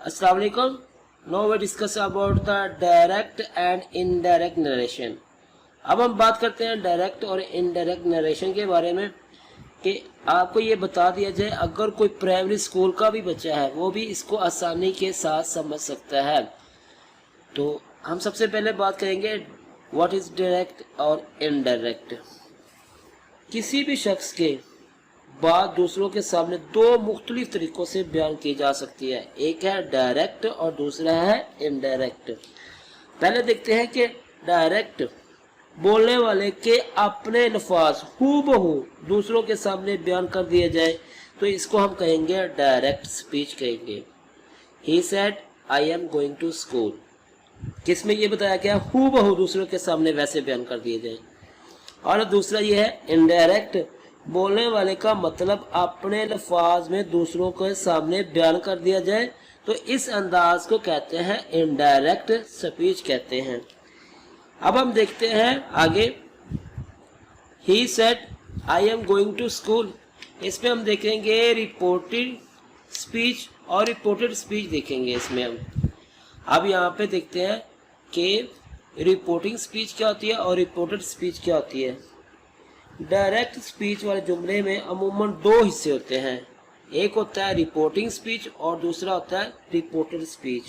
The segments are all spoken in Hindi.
अस्सलाम वालेकुम। Now we discuss about the direct and indirect narration। अब हम बात करते हैं डायरेक्ट और इनडायरेक्ट नरेशन के बारे में कि आपको ये बता दिया जाए अगर कोई प्राइमरी स्कूल का भी बच्चा है वो भी इसको आसानी के साथ समझ सकता है। तो हम सबसे पहले बात करेंगे व्हाट इज डायरेक्ट और इनडायरेक्ट। किसी भी शख्स के बात दूसरों के सामने दो मुख्तलिफ तरीकों से बयान की जा सकती है, एक है डायरेक्ट और दूसरा है इनडायरेक्ट। पहले देखते हैं कि डायरेक्ट बोलने वाले के अपने अल्फाज हूबहू दूसरों के सामने बयान कर दिए जाए तो इसको हम कहेंगे डायरेक्ट स्पीच कहेंगे। He said I am going to school, किसमें ये बताया गया हूबहू दूसरों के सामने वैसे बयान कर दिए जाए। और दूसरा ये है इनडायरेक्ट, बोलने वाले का मतलब अपने अल्फाज में दूसरों के सामने बयान कर दिया जाए तो इस अंदाज को कहते हैं इनडायरेक्ट स्पीच कहते हैं। अब हम देखते हैं आगे, he said I am going to school, इसमें हम देखेंगे रिपोर्टेड स्पीच और रिपोर्टेड स्पीच देखेंगे इसमें हम। अब यहाँ पे देखते हैं कि रिपोर्टिंग स्पीच क्या होती है और रिपोर्टेड स्पीच क्या होती है। डायरेक्ट स्पीच वाले जुमले में अमूमन दो हिस्से होते हैं, एक होता है रिपोर्टिंग स्पीच और दूसरा होता है रिपोर्टेड स्पीच,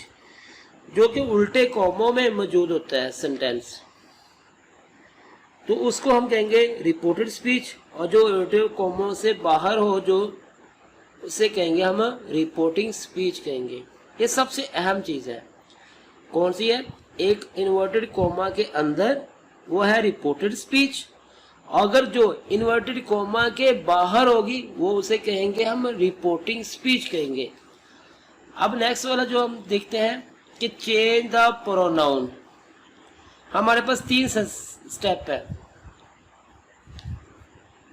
जो कि उल्टे कॉमों में मौजूद होता है सेंटेंस, तो उसको हम कहेंगे रिपोर्टेड स्पीच। और जो उल्टे कॉमों से बाहर हो जो उसे कहेंगे हम रिपोर्टिंग स्पीच कहेंगे। ये सबसे अहम चीज है। कौन सी है? एक इन्वर्टेड कॉमा के अंदर वो है रिपोर्टेड स्पीच, अगर जो इन्वर्टेड कॉमा के बाहर होगी वो उसे कहेंगे हम रिपोर्टिंग स्पीच कहेंगे। अब नेक्स्ट वाला जो हम देखते हैं कि चेंज द प्रोनाउन। हमारे पास तीन स्टेप है,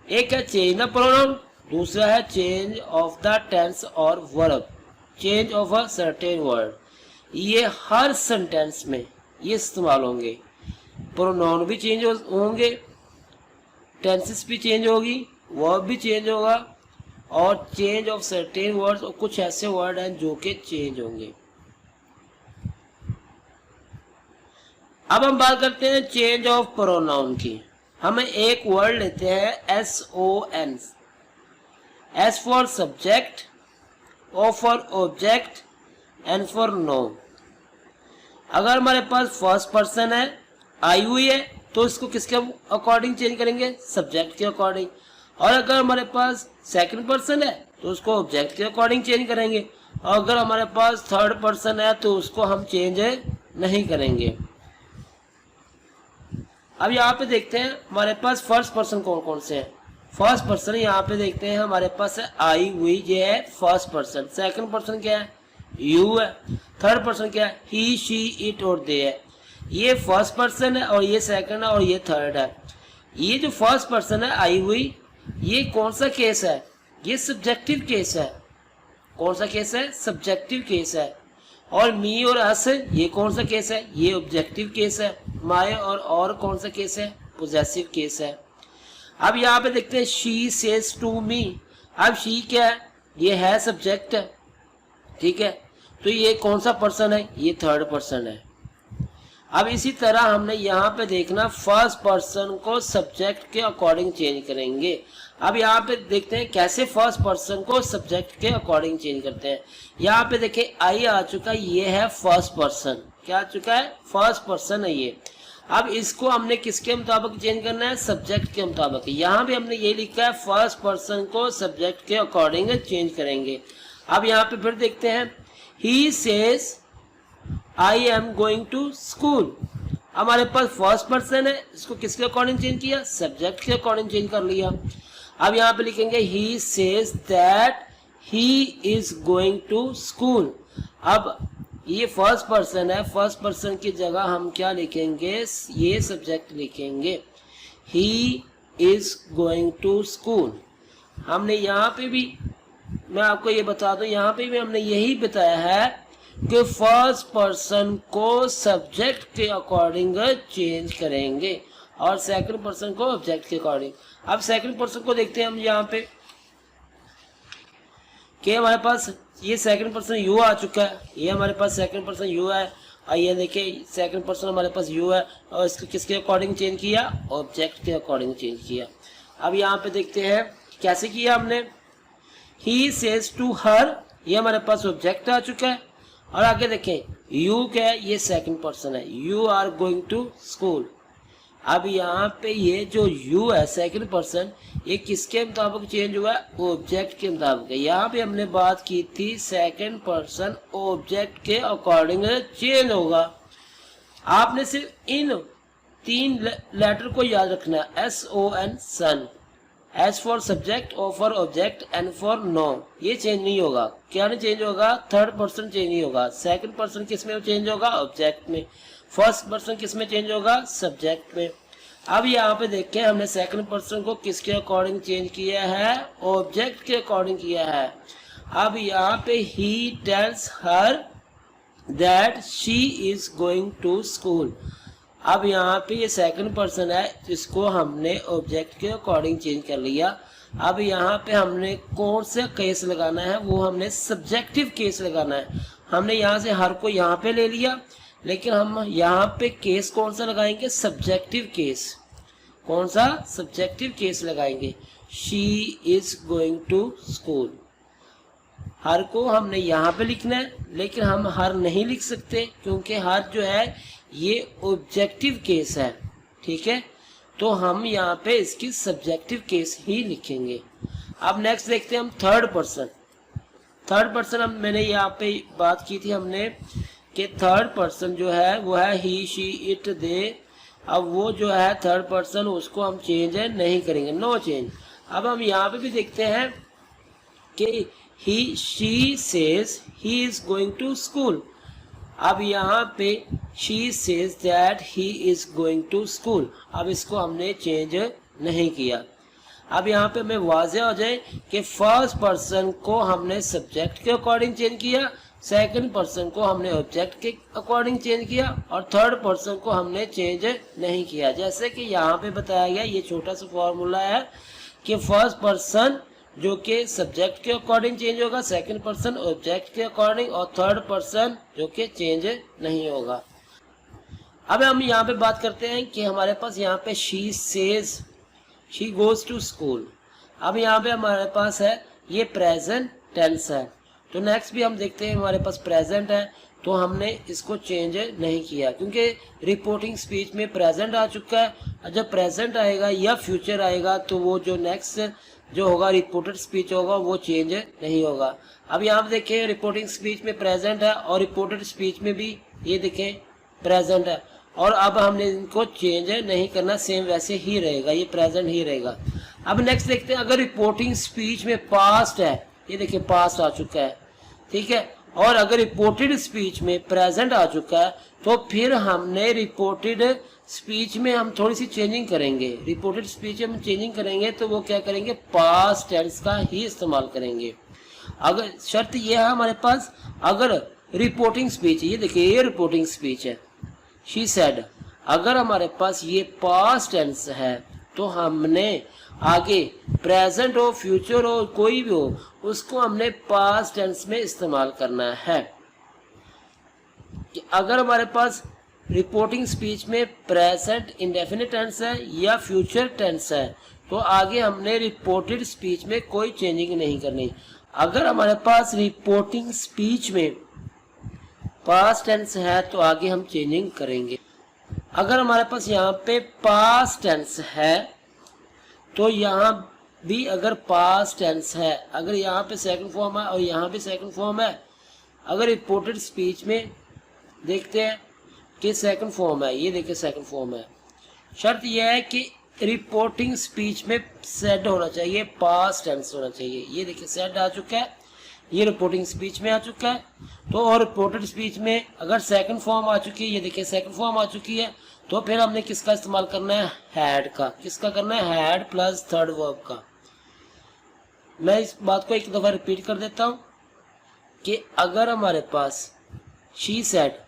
एक है चेंज द प्रोनाउन, दूसरा है चेंज ऑफ द टेंस और verb, change of a certain word. ये हर सेंटेंस में ये इस्तेमाल होंगे, प्रोनाउन भी चेंज होंगे, टेंसेस भी चेंज होगी, वर्ब भी चेंज होगा और चेंज ऑफ सर्टेन वर्ड्स, और कुछ ऐसे वर्ड हैं जो कि चेंज होंगे। अब हम बात करते हैं चेंज ऑफ प्रोनाउन की। हम एक वर्ड लेते हैं SON, S for subject, O for object, N for noun. अगर हमारे पास फर्स्ट पर्सन है, आई हुई है, तो इसको किसके अकॉर्डिंग चेंज करेंगे? सब्जेक्ट के अकॉर्डिंग। और अगर हमारे पास सेकंड पर्सन है तो उसको ऑब्जेक्ट के अकॉर्डिंग चेंज करेंगे। और अगर हमारे पास थर्ड पर्सन है तो उसको हम चेंज नहीं करेंगे। अब यहाँ पे देखते हैं हमारे पास फर्स्ट पर्सन कौन कौन से हैं। फर्स्ट पर्सन यहाँ पे देखते हैं हमारे पास है आई हुई, ये है फर्स्ट पर्सन। सेकंड पर्सन क्या है? यू है। थर्ड पर्सन क्या है? ही, शी, इट और दे है। ये फर्स्ट पर्सन है और ये सेकंड है और ये थर्ड है। ये जो फर्स्ट पर्सन है आई हुई, ये कौन सा केस है? ये सब्जेक्टिव केस है। कौन सा केस है? सब्जेक्टिव केस है। और मी और अस, ये कौन सा केस है? ये ऑब्जेक्टिव केस है। माय और कौन सा केस है? पोजेसिव केस है। अब यहाँ पे देखते हैं शी सेज टू मी। अब शी क्या है? ये है सब्जेक्ट है, ठीक है, तो ये कौन सा पर्सन है? ये थर्ड पर्सन है। अब इसी तरह हमने यहाँ पे देखना फर्स्ट पर्सन को सब्जेक्ट के अकॉर्डिंग चेंज करेंगे। अब यहाँ पे देखते हैं कैसे फर्स्ट पर्सन को सब्जेक्ट के अकॉर्डिंग चेंज करते हैं। यहाँ पे देखिए आई आ चुका है, ये है फर्स्ट पर्सन। क्या आ चुका है? फर्स्ट पर्सन है ये। अब इसको हमने किसके मुताबिक चेंज करना है? सब्जेक्ट के मुताबिक। यहाँ भी हमने ये लिखा है फर्स्ट पर्सन को सब्जेक्ट के अकॉर्डिंग चेंज करेंगे। अब यहाँ पे फिर देखते हैं he says I am going to school. हमारे पास फर्स्ट पर्सन है, इसको किसके अकॉर्डिंग चेंज किया? सब्जेक्ट के अकॉर्डिंग चेंज कर लिया। अब यहाँ पे लिखेंगे he says that he is going to school. अब ये फर्स्ट पर्सन है, फर्स्ट पर्सन की जगह हम क्या लिखेंगे? ये सब्जेक्ट लिखेंगे, he is going to school. हमने यहाँ पे भी, मैं आपको ये बता दूं, यहाँ पे भी हमने यही बताया है कि फर्स्ट पर्सन को सब्जेक्ट के अकॉर्डिंग चेंज करेंगे और सेकंड पर्सन को ऑब्जेक्ट के अकॉर्डिंग। अब सेकंड पर्सन को देखते हैं हम यहाँ पे कि हमारे पास ये सेकंड पर्सन यू आ चुका है, ये हमारे पास सेकंड पर्सन यू है, और ये देखिए सेकंड पर्सन हमारे पास यू है, और इसको किसके अकॉर्डिंग चेंज किया, ऑब्जेक्ट के अकॉर्डिंग चेंज किया। अब यहाँ पे देखते हैं कैसे किया हमने। ही सेज टू हर, ये हमारे पास ऑब्जेक्ट आ चुका है, और आगे देखें यू क्या है, ये सेकंड पर्सन है, you are going to school. अब यहाँ पे ये जो यू है सेकंड पर्सन, ये किसके मुताबिक चेंज हुआ है, ऑब्जेक्ट के मुताबिक है। यहाँ पे हमने बात की थी सेकंड पर्सन ऑब्जेक्ट के अकॉर्डिंग चेंज होगा। आपने सिर्फ इन 3 लेटर को याद रखना है, SON son, S for subject, O for object, N for no. ये चेंज नहीं होगा। क्या नहीं चेंज होगा, थर्ड पर्सन चेंज नहीं होगा। सेकंड पर्सन किस में चेंज होगा, ऑब्जेक्ट में। फर्स्ट पर्सन किस में चेंज होगा, सब्जेक्ट में। अब यहाँ पे देखें हमने सेकंड पर्सन को किसके अकॉर्डिंग चेंज किया है, ऑब्जेक्ट के अकॉर्डिंग किया है। अब यहाँ पे he tells her that she is going to school. अब यहाँ पे ये सेकंड पर्सन है, जिसको हमने ऑब्जेक्ट के अकॉर्डिंग चेंज कर लिया। अब यहाँ पे हमने कौन सा केस लगाना है, वो हमने सब्जेक्टिव केस लगाना है। हमने यहाँ से हर को यहाँ पे ले लिया, लेकिन हम यहाँ पे केस कौन सा लगाएंगे, सब्जेक्टिव केस। कौन सा, सब्जेक्टिव केस लगाएंगे। She is going to school. Her को हमने यहाँ पे लिखना है, लेकिन हम हर नहीं लिख सकते, क्योंकि हर जो है ये ऑब्जेक्टिव केस है, ठीक है। तो हम यहाँ पे इसकी सब्जेक्टिव केस ही लिखेंगे। अब नेक्स्ट देखते हैं हम थर्ड पर्सन। थर्ड पर्सन हम मैंने यहाँ पे बात की थी हमने कि थर्ड पर्सन जो है वो है ही, शी, इट, दे। अब वो जो है थर्ड पर्सन, उसको हम चेंज नहीं करेंगे, नो चेंज। अब हम यहाँ पे भी देखते हैं कि he, she says he is going to school. अब यहाँ पे she says that he is going to school. अब इसको हमने चेंज नहीं किया। अब यहाँ पे हमें वाज़ेह हो जाए कि फर्स्ट पर्सन को हमने सब्जेक्ट के अकॉर्डिंग चेंज किया, सेकंड पर्सन को हमने ऑब्जेक्ट के अकॉर्डिंग चेंज किया, और थर्ड पर्सन को हमने चेंज नहीं किया। जैसे कि यहाँ पे बताया गया, ये छोटा सा फॉर्मूला है कि फर्स्ट पर्सन जो कि सब्जेक्ट के अकॉर्डिंग चेंज होगा, सेकंड पर्सन ऑब्जेक्ट के अकॉर्डिंग, और थर्ड पर्सन जो कि चेंज नहीं होगा। अब हम यहाँ पे बात करते हैं कि हमारे पास यहाँ पे she says she goes to school. अब यहाँ पे हमारे पास है ये प्रेजेंट टेंस है। तो नेक्स्ट भी हम देखते हैं, हमारे पास प्रेजेंट है, तो हमने इसको चेंज नहीं किया, क्योंकि रिपोर्टिंग स्पीच में प्रेजेंट आ चुका है। जब प्रेजेंट आएगा या फ्यूचर आएगा, तो वो जो नेक्स्ट जो होगा रिपोर्टेड स्पीच होगा, वो चेंज नहीं होगा। अब यहाँ पे देखें रिपोर्टिंग स्पीच में प्रेजेंट है, और रिपोर्टेड स्पीच में भी ये देखें प्रेजेंट है, और अब हमने इनको चेंज नहीं करना, सेम वैसे ही रहेगा, ये प्रेजेंट ही रहेगा। अब नेक्स्ट देखते हैं, अगर रिपोर्टिंग स्पीच में पास्ट है, ये देखिए पास्ट आ चुका है, ठीक है, और अगर रिपोर्टेड स्पीच में प्रेजेंट आ चुका है, तो फिर हमने रिपोर्टेड स्पीच में हम थोड़ी सी चेंजिंग करेंगे। रिपोर्टेड स्पीच में हम चेंजिंग करेंगे, तो वो क्या करेंगे, पास्ट टेंस का ही इस्तेमाल करेंगे। अगर शर्त ये है हमारे पास, अगर रिपोर्टिंग स्पीच, ये देखिए ये रिपोर्टिंग स्पीच है, शी सेड, अगर हमारे पास ये पास्ट टेंस है, तो हमने आगे प्रेजेंट हो, फ्यूचर हो, कोई भी हो, उसको हमने पास्ट टेंस में इस्तेमाल करना है। कि अगर हमारे पास रिपोर्टिंग स्पीच में प्रेजेंट इंडेफिनिट टेंस है या फ्यूचर टेंस है, तो आगे हमने रिपोर्टेड स्पीच में कोई चेंजिंग नहीं करनी। अगर हमारे पास रिपोर्टिंग स्पीच में पास्ट टेंस है, तो आगे हम चेंजिंग करेंगे। अगर हमारे पास यहाँ पे पास्ट टेंस है, तो यहाँ भी अगर पास्ट टेंस है, अगर यहाँ पे सेकंड फॉर्म है और यहाँ पे सेकंड फॉर्म है, अगर रिपोर्टेड स्पीच में देखते हैं कि सेकंड फॉर्म है, ये देखिए सेकंड फॉर्म है, शर्त यह है कि रिपोर्टिंग स्पीच में सेड होना चाहिए, पास्ट टेंस होना चाहिए। ये देखिए सेड आ चुका है, ये रिपोर्टिंग स्पीच में आ चुका है। तो और रिपोर्टेड स्पीच में अगर सेकंड फॉर्म आ चुकी है, ये देखिए सेकंड फॉर्म आ चुकी है, तो फिर हमने किसका इस्तेमाल करना है, हैड का। किसका करना है, हैड प्लस थर्ड वर्ब का। मैं इस बात को एक दफा रिपीट कर देता हूं कि अगर हमारे पास शी सेड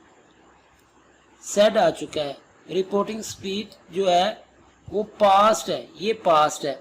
आ चुका है, रिपोर्टिंग स्पीच जो है वो पास्ट है, ये पास्ट है,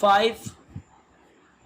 5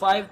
5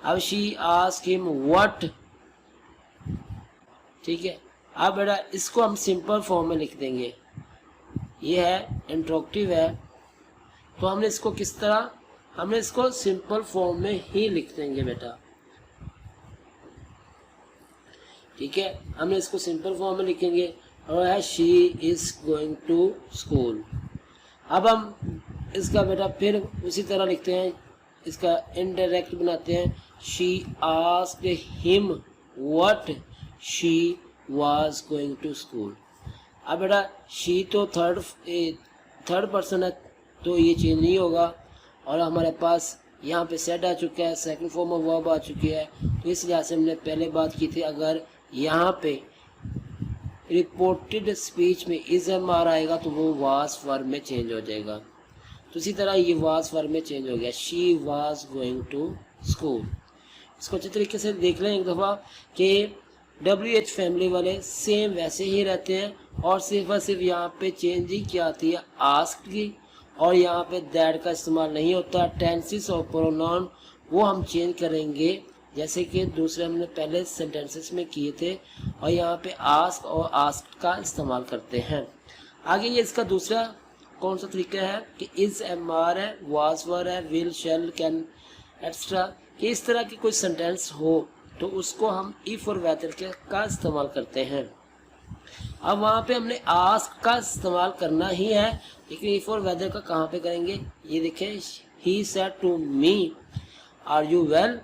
अब शी आस्क हिम व्हाट, ठीक है। अब बेटा इसको हम सिंपल फॉर्म में लिख देंगे, ये है इंट्रोगेटिव है, तो हमने इसको किस तरह, हमने इसको सिंपल फॉर्म में ही लिख देंगे बेटा, ठीक है। हमने इसको सिंपल फॉर्म में लिखेंगे और है she is going to school. अब हम इसका बेटा फिर उसी तरह लिखते हैं, इसका इनडायरेक्ट बनाते हैं, she asked him what she was going to school. अब बेटा शी तो थर्ड पर्सन है तो ये चेंज नहीं होगा, और हमारे पास यहाँ पे सेड आ चुका है, सेकंड फॉर्म ऑफ वर्ब आ चुकी है, तो इस लिहाज से हमने पहले बात की थी, अगर यहाँ पे रिपोर्टेड स्पीच में इज एम आर आएगा तो वो वाज वर्ब में चेंज हो जाएगा। तो इसी तरह ये वाज वर्ब में चेंज हो गया, she was going to school. इसको अच्छे तरीके से देख लें एक दफ़ा कि WH फैमिली वाले सेम वैसे ही रहते हैं, और सिर्फ यहाँ पे चेंज ही क्या आती है आस्क्ड की, और यहाँ पे दैट का इस्तेमाल नहीं होता। टेंसेस और प्रोनाउन वो हम चेंज करेंगे जैसे कि दूसरे हमने पहले सेंटेंसेस में किए थे, और यहाँ पे आस्क और आस्क्ड का इस्तेमाल करते हैं। आगे ये इसका दूसरा कौन सा तरीका है कि इज एम आर है, वाज वर है, विल शैल कैन एक्स्ट्रा, कि इस तरह की कोई सेंटेंस हो तो उसको हम इफ और वेदर के का इस्तेमाल करते हैं। अब वहाँ पे हमने आस्क का इस्तेमाल करना ही है, लेकिन इफ और वेदर का कहाँ पे करेंगे, ये देखें, he said to me are you well.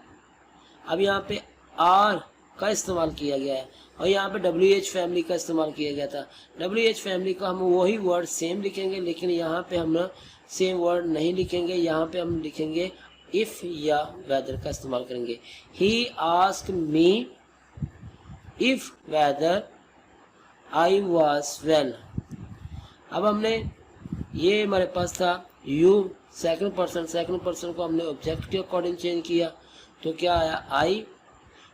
अब यहाँ पे आर का इस्तेमाल किया गया है, और यहाँ पे WH फैमिली का इस्तेमाल किया गया था। WH फैमिली का हम वही वर्ड सेम लिखेंगे, लेकिन यहाँ पे हम सेम वर्ड नहीं लिखेंगे, यहाँ पे हम लिखेंगे इफ या वेदर का इस्तेमाल करेंगे। He asked me if whether I was well. अब हमने ये हमारे पास था यू, सेकंड पर्सन को हमने ऑब्जेक्ट के अकॉर्डिंग चेंज किया, तो क्या आया आई,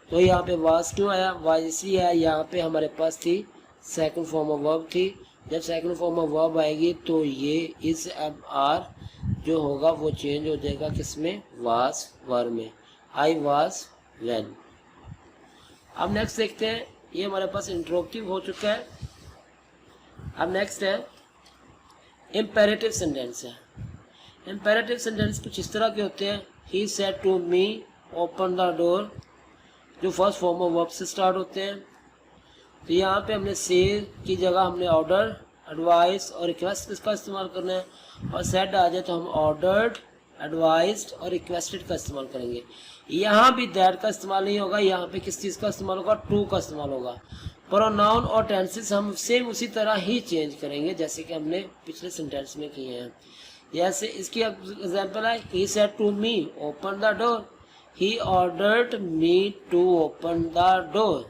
तो यहाँ पे वाज क्यों आया, वाज इसलिए आया, यहाँ पे हमारे पास थी सेकंड फॉर्म ऑफ वर्ब थी। जब सेकंड फॉर्म ऑफ वर्ब आएगी तो ये इज एम आर जो होगा वो चेंज हो जाएगा किसमें, वाज वर्ब में, आई वाज वेल। अब नेक्स्ट देखते हैं, ये हमारे पास इंट्रोगेटिव हो चुका है। अब नेक्स्ट है इम्पेरेटिव सेंटेंस है। इम्पेरेटिव सेंटेंस कुछ इस तरह के होते हैं, he said to me open the door, जो फर्स्ट फॉर्म ऑफ वर्ब से स्टार्ट होते हैं। तो यहाँ पे हमने से की जगह हमने ऑर्डर, एडवाइस और रिक्वेस्ट इसका इस्तेमाल करना है, और सेड आ जाए तो हम ऑर्डर्ड, एडवाइस्ड और रिक्वेस्टेड का इस्तेमाल करेंगे। यहाँ भी दैट का इस्तेमाल नहीं होगा, यहाँ पे किस चीज़ का इस्तेमाल होगा, टू का इस्तेमाल होगा। प्रोनाउन और टेंसेस हम सेम उसी तरह ही चेंज करेंगे जैसे कि हमने पिछले सेंटेंस में किए हैं। जैसे इसकी एग्जांपल है, he said to me open the door, he ordered me to open the door.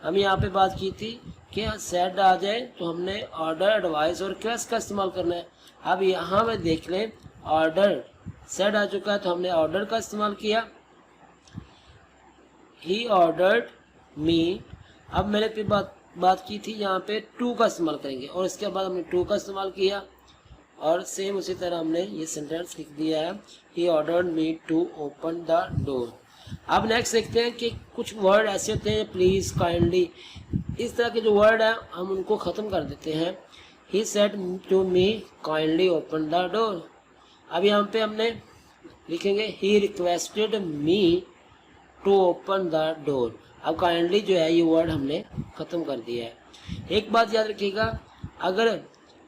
हम यहाँ पे बात की थी कि सेड आ जाए तो हमने ऑर्डर, एडवाइस और रिक्वेस्ट का इस्तेमाल करना है। अब यहाँ में देख लें, ऑर्डर सेड आ चुका है तो हमने ऑर्डर का इस्तेमाल किया, ही ऑर्डर्ड मी। अब मैंने फिर बात की थी यहाँ पे टू का इस्तेमाल करेंगे, और इसके बाद हमने टू का इस्तेमाल किया, और सेम उसी तरह हमने ये सेंटेंस लिख दिया है, he ordered me to open the door. अब नेक्स्ट देखते हैं कि कुछ वर्ड ऐसे होते हैं, प्लीज, काइंडली, इस तरह के जो वर्ड है हम उनको ख़त्म कर देते हैं। He said to me kindly open the door. अब यहाँ पे हमने लिखेंगे he requested me to open the door. अब काइंडली जो है ये वर्ड हमने ख़त्म कर दिया है। एक बात याद रखिएगा, अगर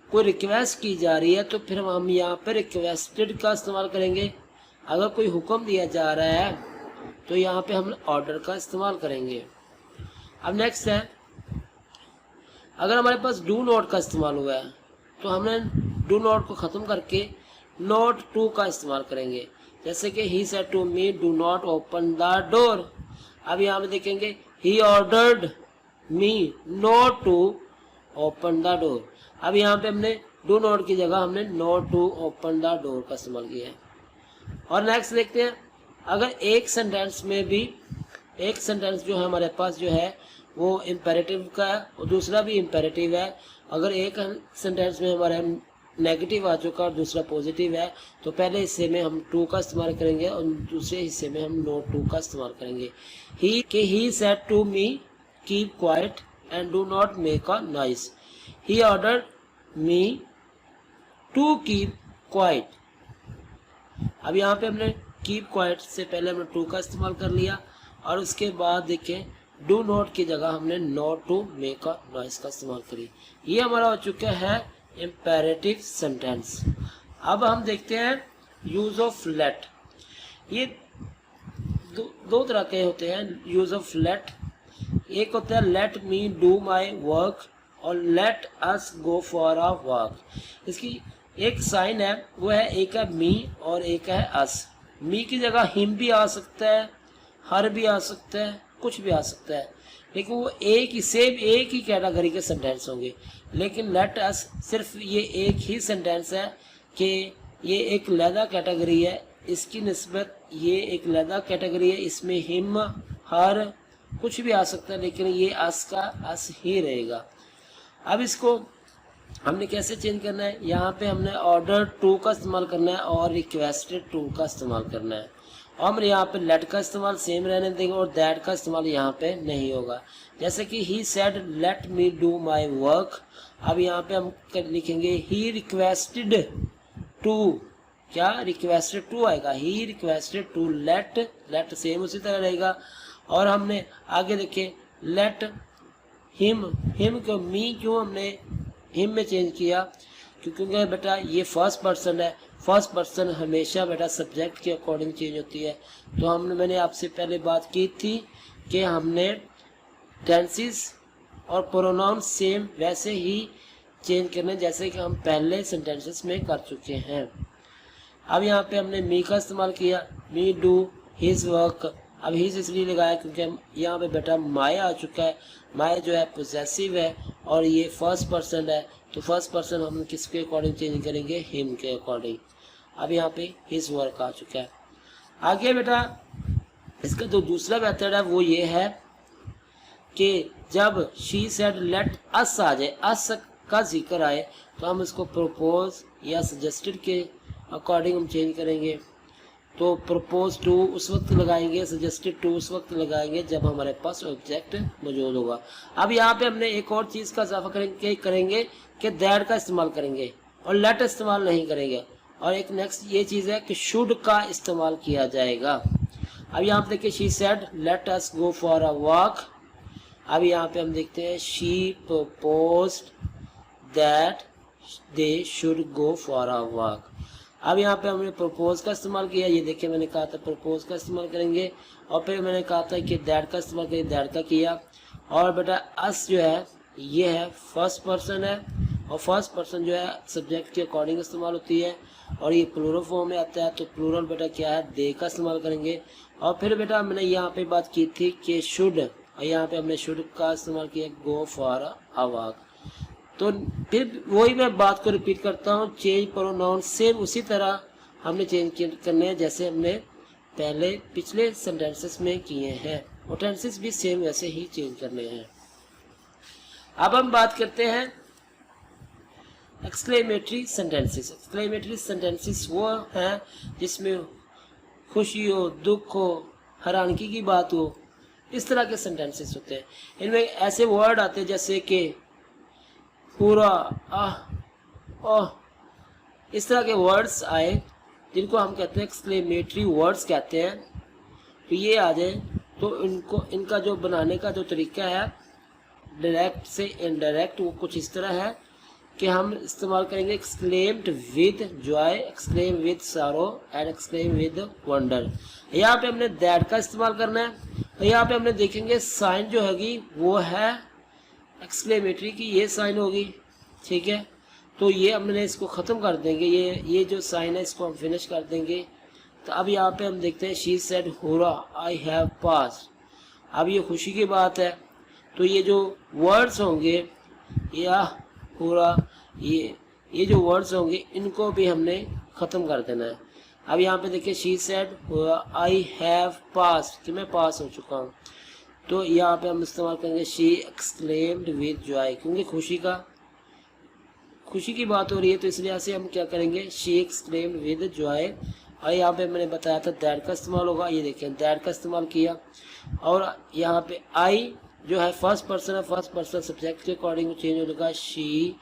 कोई रिक्वेस्ट की जा रही है तो फिर हम यहाँ पर रिक्वेस्टेड का इस्तेमाल करेंगे। अगर कोई हुक्म दिया जा रहा है तो यहाँ पे हम ऑर्डर का इस्तेमाल करेंगे। अब नेक्स्ट है, अगर हमारे पास डू नॉट का इस्तेमाल हुआ है तो हमने डू नॉट को ख़त्म करके नॉट टू का इस्तेमाल करेंगे। जैसे कि he said to me do not open the door. अब यहाँ पे देखेंगे he ordered me not to open the door. अब यहाँ पे हमने डू नॉट की जगह हमने not to open the door का इस्तेमाल किया है। और नेक्स्ट देखते हैं, अगर एक सेंटेंस में भी, एक सेंटेंस जो है हमारे पास जो है वो इम्पेरेटिव का है और दूसरा भी इम्पेरेटिव है। अगर एक सेंटेंस में हमारे नेगेटिव आ चुका और दूसरा पॉजिटिव है, तो पहले हिस्से में हम टू का इस्तेमाल करेंगे और दूसरे हिस्से में हम नॉट टू का इस्तेमाल करेंगे। He said to me keep quiet and do not make a noise. He ordered me to keep quiet. अब यहाँ पे हमने कीप क्वाइट से पहले हमने टू का इस्तेमाल कर लिया और उसके बाद देखें डू नॉट की जगह हमने not to make a noise का इस्तेमाल करी। ये हमारा हो चुका है इम्पेरेटिव सेंटेंस। अब हम देखते हैं यूज ऑफ लेट। ये दो तरह के होते हैं यूज ऑफ लेट। एक होता है let me do my work और let us go for a walk. इसकी एक साइन है, वो है एक है मी और एक है अस। मी की जगह हिम भी आ सकता है, हर भी आ सकता है, कुछ भी आ सकता है, लेकिन वो एक ही कैटेगरी के सेंटेंस होंगे। लेकिन लेट अस सिर्फ ये एक ही सेंटेंस है कि ये एक लैदा कैटेगरी है, इसकी निस्बत ये एक लैदा कैटेगरी है, इसमें हिम हर कुछ भी आ सकता है, लेकिन ये अस का अस ही रहेगा। अब इसको हमने कैसे चेंज करना है, यहाँ पे हमने ऑर्डर टू का इस्तेमाल करना है और रिक्वेस्टेड टू का इस्तेमाल करना है। और हम यहाँ पे लेट का इस्तेमाल सेम रहने देंगे और दैट का इस्तेमाल यहाँ पे नहीं होगा। जैसे कि he said let me do my work. अब यहाँ पे हम लिखेंगे ही रिक्वेस्टेड टू, क्या रिक्वेस्टेड टू आएगा, he requested to let same उसी तरह रहेगा। और हमने आगे देखे लेट हिम को मी क्यों हमने हिम में चेंज किया, क्योंकि बेटा ये फर्स्ट पर्सन है, फर्स्ट पर्सन हमेशा बेटा सब्जेक्ट के अकॉर्डिंग चेंज होती है। तो मैंने आपसे पहले बात की थी कि हमने टेंसेस और प्रोनाउन सेम वैसे ही चेंज करने जैसे कि हम पहले सेंटेंसेस में कर चुके हैं। अब यहाँ पे हमने मी का इस्तेमाल किया, मी डू हिज वर्क। अब हिज इसलिए लगाया क्योंकि यहाँ पे बेटा माय आ चुका है, माय जो है पोजेसिव है और ये फर्स्ट पर्सन है, तो फर्स्ट पर्सन हम किसके अकॉर्डिंग चेंज करेंगे, हिम के अकॉर्डिंग। अब यहाँ पे हिज वर्क आ चुका है। आगे बेटा इसका जो दूसरा मेथड है वो ये है कि जब शी सेड लेट अस आ जाए, अस का जिक्र आए, तो हम इसको प्रपोज या सजेस्टेड के अकॉर्डिंग हम चेंज करेंगे। तो प्रपोज टू उस वक्त लगाएंगे, सजेस्टेड टू उस वक्त लगाएंगे जब हमारे पास ऑब्जेक्ट मौजूद होगा। अब यहाँ पे हमने एक और चीज़ का इजाफा करेंगे कि दैट का इस्तेमाल करेंगे और लेट इस्तेमाल नहीं करेंगे। और एक नेक्स्ट ये चीज़ है कि शुड का इस्तेमाल किया जाएगा। अब यहाँ पे देखिए she said let us go for a walk. अब यहाँ पे हम देखते हैं she proposed that they should go for a walk. अब यहाँ पे हमने प्रपोज का इस्तेमाल किया, ये देखिए मैंने कहा था प्रपोज का इस्तेमाल करेंगे और फिर मैंने कहा था कि दैट का इस्तेमाल करेंगे, दैट का किया। और बेटा अस जो है ये है फर्स्ट पर्सन है और फर्स्ट पर्सन जो है सब्जेक्ट के अकॉर्डिंग इस्तेमाल होती है और ये प्लूरल फॉर्म में आता है, तो प्लूरल बेटा क्या है, दे का इस्तेमाल करेंगे। और फिर बेटा मैंने यहाँ पे बात की थी कि शुड, और यहाँ पे हमने शुड का इस्तेमाल किया गो फॉर अ वॉक। तो फिर वही मैं बात को रिपीट करता हूँ, चेंज प्रोनाउन सेम उसी तरह हमने चेंज करने हैं जैसे हमने पहले पिछले सेंटेंसेस में किए हैं, और टेंसेस भी सेम वैसे ही चेंज करने हैं। अब हम बात करते हैं एक्सक्लेमेटरी सेंटेंसेस। एक्सक्लेमेटरी सेंटेंसेस वो हैं जिसमें खुशी हो, दुख हो, हैरानगी की बात हो, इस तरह के सेंटेंसेस होते हैं। इनमें ऐसे वर्ड आते हैं जैसे कि पूरा, ओह, इस तरह के वर्ड्स आए जिनको हम कहते हैं एक्सक्लेमेटरी वर्ड्स कहते हैं। तो ये आ जाए तो इनका जो बनाने का जो तरीका है डायरेक्ट से इनडायरेक्ट, वो कुछ इस तरह है कि हम इस्तेमाल करेंगे exclaimed with Joy, exclaim with serow and exclaim with wonder. यहाँ पे हमने दैट का इस्तेमाल करना है और यहाँ पे हमने देखेंगे साइन जो होगी वो है एक्सक्लेमेटरी की, ये साइन होगी, ठीक है। तो ये हमने इसको ख़त्म कर देंगे, ये जो साइन है इसको हम फिनिश कर देंगे। तो अब यहाँ पे हम देखते हैं शी सेड हुरा आई हैव पास। अब ये खुशी की बात है, तो ये जो वर्ड्स होंगे या हुरा, ये जो वर्ड्स होंगे इनको भी हमने ख़त्म कर देना है। अब यहाँ पे देखिए शी सेड हुरा आई हैव पास, कि मैं पास हो चुका हूँ। तो यहाँ पे हम इस्तेमाल करेंगे शी एक्सक्लेम्ड विद जॉय, क्योंकि खुशी की बात हो रही है तो इस लिहाज से हम क्या करेंगे, शी एक्सक्लेम्ड विद जॉय। और यहाँ पे मैंने बताया था दैट का इस्तेमाल होगा, ये देखें दैट का इस्तेमाल किया। और यहाँ पे आई जो है फर्स्ट पर्सन है, फर्स्ट पर्सन सब्जेक्ट के अकॉर्डिंग चेंज हो जाएगा शी।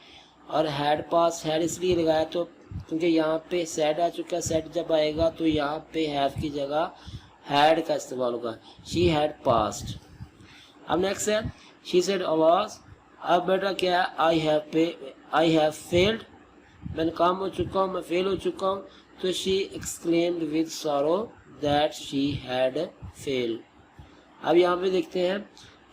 और हैड पास, हैड इसलिए लगाया तो क्योंकि यहाँ पे सेड आ चुका है, सेड जब आएगा तो यहाँ पे हैव की जगह हैड का इस्तेमाल होगा, शी हैड पास्ड। अब नेक्स्ट है शी सेड अलास। अब बेटा क्या है, आई हैव फेल्ड, मैं नाकाम हो चुका हूँ, मैं फेल हो चुका हूँ। तो she exclaimed with sorrow that she had failed. अब यहाँ पे देखते हैं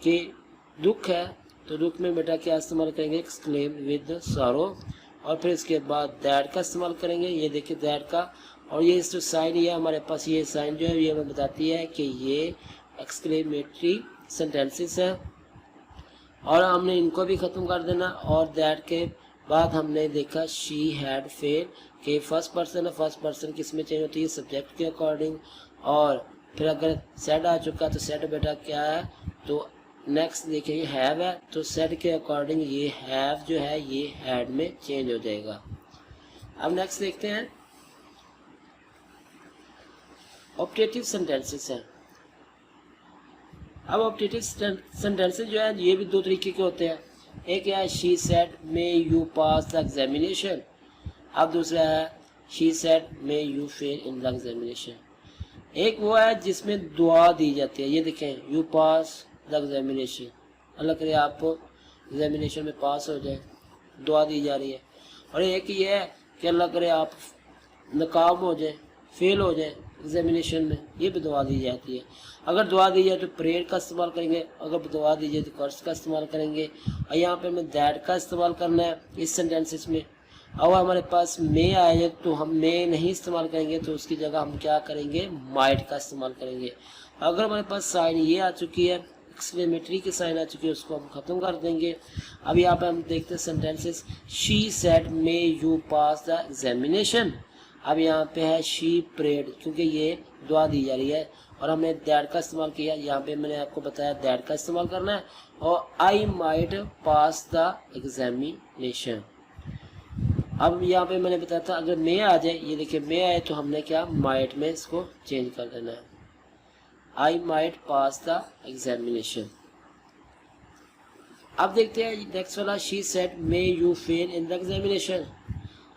कि दुख है तो दुख में बेटा क्या इस्तेमाल करेंगे, एक्सक्लेम विद सॉरो। और फिर इसके बाद दैट का इस्तेमाल करेंगे, ये देखिए दैट का। और ये जो साइन ये हमारे पास, ये साइन जो है ये हमें बताती है कि ये एक्सक्लेमेटरी सेंटेंसेस है। और हमने इनको भी ख़त्म कर देना। और दैट के बाद हमने देखा शी हैड फेल कि फर्स्ट पर्सन है, फर्स्ट पर्सन किस में चेंज होती है, सब्जेक्ट के अकॉर्डिंग। और फिर अगर सेड आ चुका तो सेड बेटा क्या है, तो नेक्स्ट देखिए हैव है तो सेड के अकॉर्डिंग ये हैव जो है ये हैड में चेंज हो जाएगा। अब नेक्स्ट देखते हैं ऑप्टेटिव सेंटेंसेस हैं। अब ऑप्टेटिव सेंटेंसेस जो है ये भी दो तरीके के होते हैं। एक है she said may you pass the examination. अब दूसरा है she said may you fail in the examination. एक वो है जिसमें दुआ दी जाती है, ये देखें यू पास द एग्जामिनेशन, अल्लाह करे आप एग्जामिनेशन में पास हो जाए, दुआ दी जा रही है। और एक ये है कि अल्लाह करे आप नाकाम हो जाए, फेल हो जाए एग्जामिनेशन में, ये भी दुआ दी जाती है। अगर दुआ दी जाए तो प्रेयर का इस्तेमाल करेंगे, अगर दुआ दी जाए तो कर्ज का इस्तेमाल करेंगे। और यहाँ पे हमें दैट का इस्तेमाल करना है इस सेंटेंसेस में। और हमारे पास मे आए तो हम मे नहीं इस्तेमाल करेंगे, तो उसकी जगह हम क्या करेंगे, माइट का इस्तेमाल करेंगे। अगर हमारे पास साइन ये आ चुकी है, एक्सक्लेमेटरी की साइन आ चुकी है, उसको हम ख़त्म कर देंगे। अब यहाँ पे हम देखते हैं sentences. She said may you pass the examination. अब यहाँ पे है शी प्रेड, क्योंकि ये दुआ दी जा रही है। और हमने दैट का इस्तेमाल किया, यहाँ पे मैंने आपको बताया दैट का इस्तेमाल करना है। और आई माइट पास द एग्जामिनेशन। अब यहाँ पे मैंने बताया था अगर मे आ जाए, ये देखिए मे आए तो हमने क्या माइट में इसको चेंज कर देना है, I might pass the examination. अब देखते हैं नेक्स्ट वाला she said may you fail in the examination.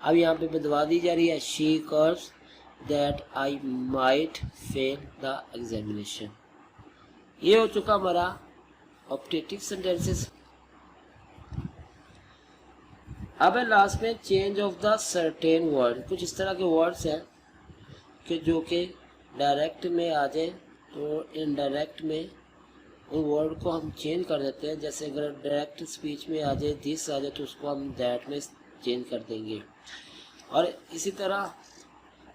अब यहाँ पे बदवा दी जा रही है she curse that I might fail the examination. ये हो चुका हमारा ऑप्टेटिव सेंटेंसेस। अब है लास्ट में change of the certain word. कुछ इस तरह के वर्ड्स हैं कि जो कि डायरेक्ट में आ जाए तो इनडायरेक्ट में उन वर्ड को हम चेंज कर देते हैं। जैसे अगर डायरेक्ट स्पीच में आ जाए दिस आ जाए तो उसको हम दैट में चेंज कर देंगे। और इसी तरह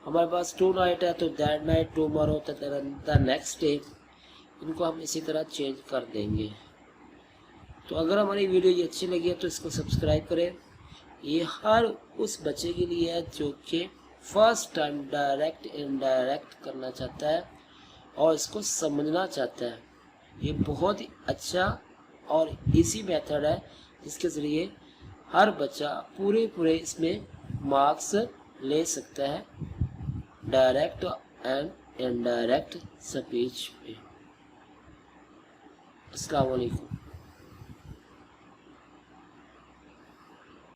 हमारे पास टू नाइट है तो that night, tomorrow the next day, इनको हम इसी तरह चेंज कर देंगे। तो अगर हमारी वीडियो ये अच्छी लगी है तो इसको सब्सक्राइब करें। ये हर उस बच्चे के लिए है जो कि फर्स्ट टाइम डायरेक्ट इनडायरेक्ट करना चाहता है और इसको समझना चाहता है। ये बहुत ही अच्छा और इजी मेथड है जिसके ज़रिए हर बच्चा पूरे इसमें मार्क्स ले सकता है डायरेक्ट एंड इनडायरेक्ट स्पीच में। अस्सलाम वालेकुम।